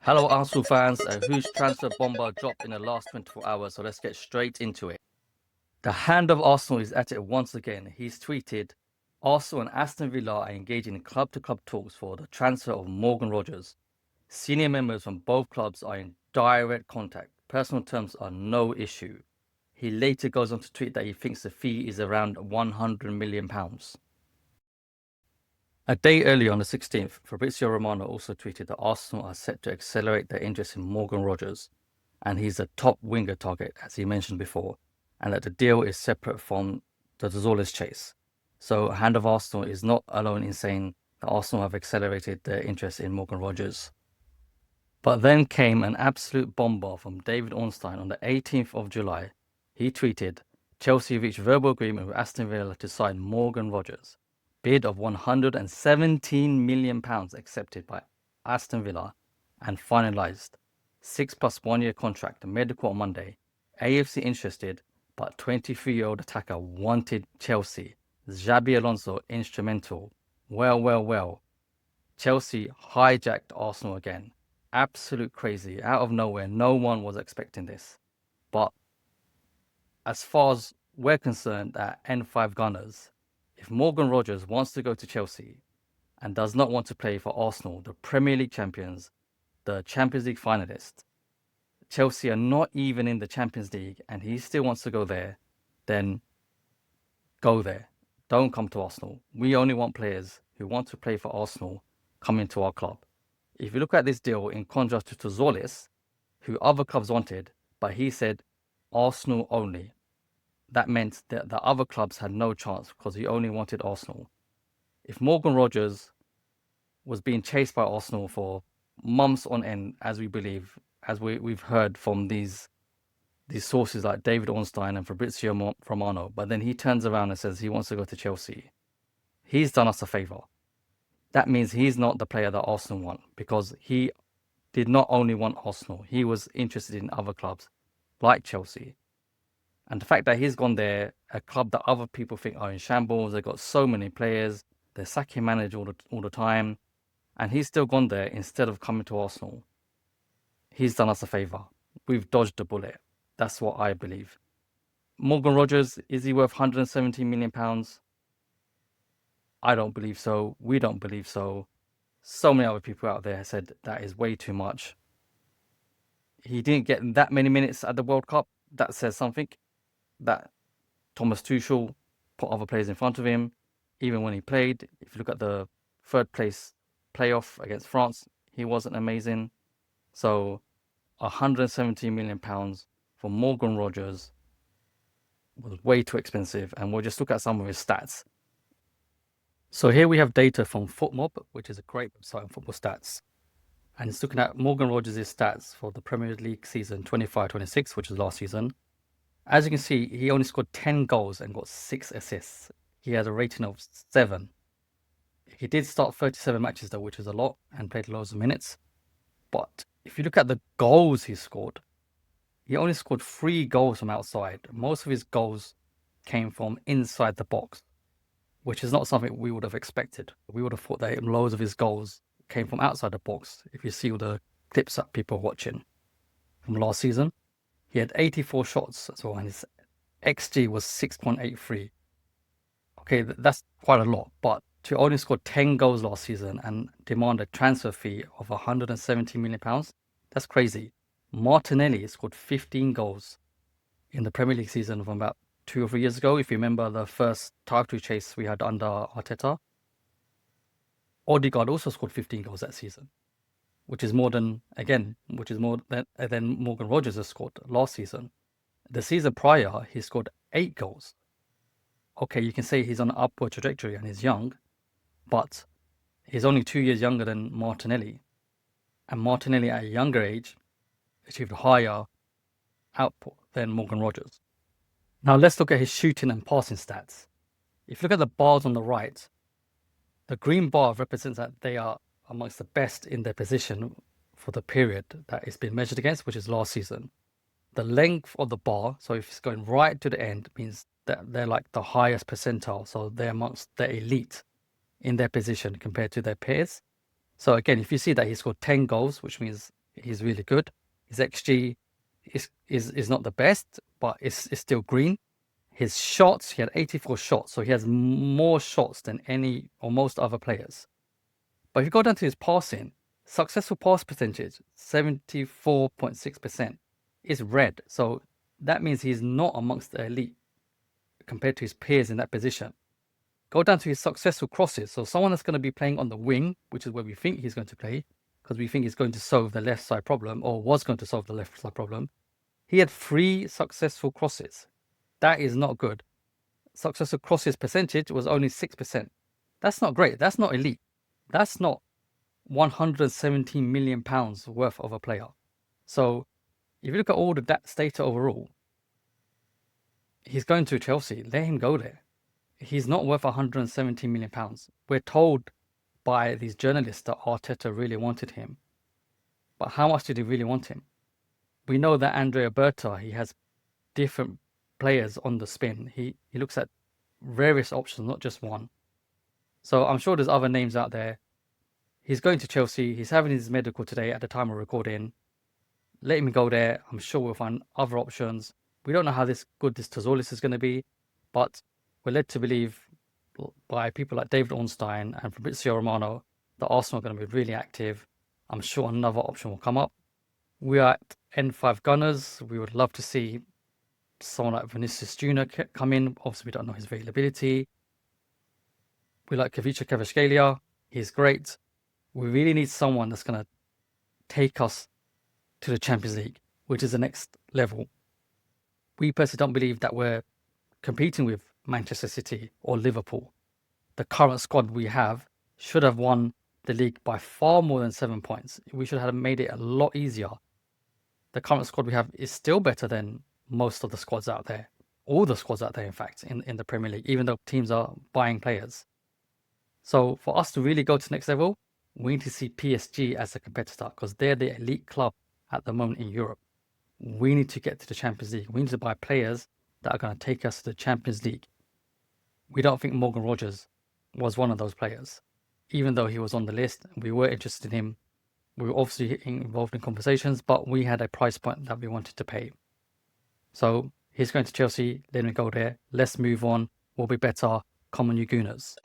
Hello, Arsenal fans. A huge transfer bomber dropped in the last 24 hours, so let's get straight into it. The hand of Arsenal is at it once again. He's tweeted, Arsenal and Aston Villa are engaging in club-to-club talks for the transfer of Morgan Rogers. Senior members from both clubs are in direct contact. Personal terms are no issue. He later goes on to tweet that he thinks the fee is around £100 million. A day earlier on the 16th, Fabrizio Romano also tweeted that Arsenal are set to accelerate their interest in Morgan Rogers, and he's a top winger target, as he mentioned before, and that the deal is separate from the Zorles chase. So, Hand of Arsenal is not alone in saying that Arsenal have accelerated their interest in Morgan Rogers. But then came an absolute bomber from David Ornstein on the 18th of July. He tweeted, Chelsea reached verbal agreement with Aston Villa to sign Morgan Rogers. Bid of £117 million accepted by Aston Villa and finalised. 6+ 1 year contract, medical on Monday. AFC interested, but 23-year-old attacker wanted Chelsea. Xabi Alonso instrumental. Well. Chelsea hijacked Arsenal again. Absolute crazy. Out of nowhere. No one was expecting this. But as far as we're concerned at N5 Gunners, if Morgan Rogers wants to go to Chelsea and does not want to play for Arsenal, the Premier League champions, the Champions League finalists, Chelsea are not even in the Champions League and he still wants to go there, then go there. Don't come to Arsenal. We only want players who want to play for Arsenal coming to our club. If you look at this deal in contrast to Zorles, who other clubs wanted, but he said Arsenal only. That meant that the other clubs had no chance because he only wanted Arsenal. If Morgan Rogers was being chased by Arsenal for months on end, as we believe, as we've heard from these sources like David Ornstein and Fabrizio Romano, but then he turns around and says he wants to go to Chelsea, he's done us a favour. That means he's not the player that Arsenal want, because he did not only want Arsenal, he was interested in other clubs like Chelsea. And the fact that he's gone there, a club that other people think are in shambles, they've got so many players, they're sacking manager all the time, and he's still gone there instead of coming to Arsenal. He's done us a favour. We've dodged a bullet. That's what I believe. Morgan Rogers, is he worth £117 million? I don't believe so. We don't believe so. So many other people out there said that is way too much. He didn't get that many minutes at the World Cup. That says something. That Thomas Tuchel put other players in front of him. Even when he played, if you look at the third place playoff against France, he wasn't amazing. So £117 million for Morgan Rogers was way too expensive. And we'll just look at some of his stats. So here we have data from FootMob, which is a great website on football stats. And it's looking at Morgan Rogers' stats for the Premier League season 25-26, which is last season. As you can see, he only scored 10 goals and got 6 assists. He has a rating of 7. He did start 37 matches though, which is a lot, and played loads of minutes. But if you look at the goals he scored, he only scored 3 goals from outside. Most of his goals came from inside the box, which is not something we would have expected. We would have thought that loads of his goals came from outside the box, if you see all the clips that people are watching from last season. He had 84 shots as well, and his XG was 6.83. Okay, that's quite a lot, but to only score 10 goals last season and demand a transfer fee of £170 million, that's crazy. Martinelli scored 15 goals in the Premier League season from about 2 or 3 years ago, if you remember the first title chase we had under Arteta. Odegaard also scored 15 goals that season, which is more than Morgan Rogers has scored last season. The season prior, he scored 8 goals. Okay, you can say he's on an upward trajectory and he's young, but he's only 2 years younger than Martinelli. And Martinelli at a younger age achieved higher output than Morgan Rogers. Now let's look at his shooting and passing stats. If you look at the bars on the right, the green bar represents that they are amongst the best in their position for the period that it's been measured against, which is last season. The length of the bar, so if it's going right to the end, means that they're like the highest percentile, so they're amongst the elite in their position compared to their peers. So again, if you see that he scored 10 goals, which means He's really good. His XG is not the best, but it's still green. His shots, he had 84 shots, so he has more shots than any or most other players. But if you go down to his passing, successful pass percentage, 74.6%, is red. So that means he's not amongst the elite compared to his peers in that position. Go down to his successful crosses. So someone that's going to be playing on the wing, which is where we think he's going to play, because we think he's going to solve the left side problem, or was going to solve the left side problem. He had 3 successful crosses. That is not good. Successful crosses percentage was only 6%. That's not great. That's not elite. That's not 117 million pounds worth of a player. So if you look at all the that data overall, he's going to Chelsea. Let him go there. He's not worth 117 million pounds. We're told by these journalists that Arteta really wanted him. But how much did he really want him? We know that Andrea Berta, he has different players on the spin. He looks at various options, not just one. So I'm sure there's other names out there. He's going to Chelsea. He's having his medical today at the time of recording. Let him go there. I'm sure we'll find other options. We don't know how good this Tazoulis is going to be, but we're led to believe by people like David Ornstein and Fabrizio Romano that Arsenal are going to be really active. I'm sure another option will come up. We are at N5 Gunners. We would love to see someone like Vinicius Jr. come in. Obviously, we don't know his availability. We like Kavicha Kvaratskhelia. He's great. We really need someone that's going to take us to the Champions League, which is the next level. We personally don't believe that we're competing with Manchester City or Liverpool. The current squad we have should have won the league by far more than 7 points. We should have made it a lot easier. The current squad we have is still better than most of the squads out there. All the squads out there, in fact, in the Premier League, even though teams are buying players. So for us to really go to the next level, we need to see PSG as a competitor because they're the elite club at the moment in Europe. We need to get to the Champions League. We need to buy players that are going to take us to the Champions League. We don't think Morgan Rogers was one of those players. Even though he was on the list, we were interested in him. We were obviously involved in conversations, but we had a price point that we wanted to pay. So he's going to Chelsea. Let him go there. Let's move on. We'll be better. Come on, you Gooners.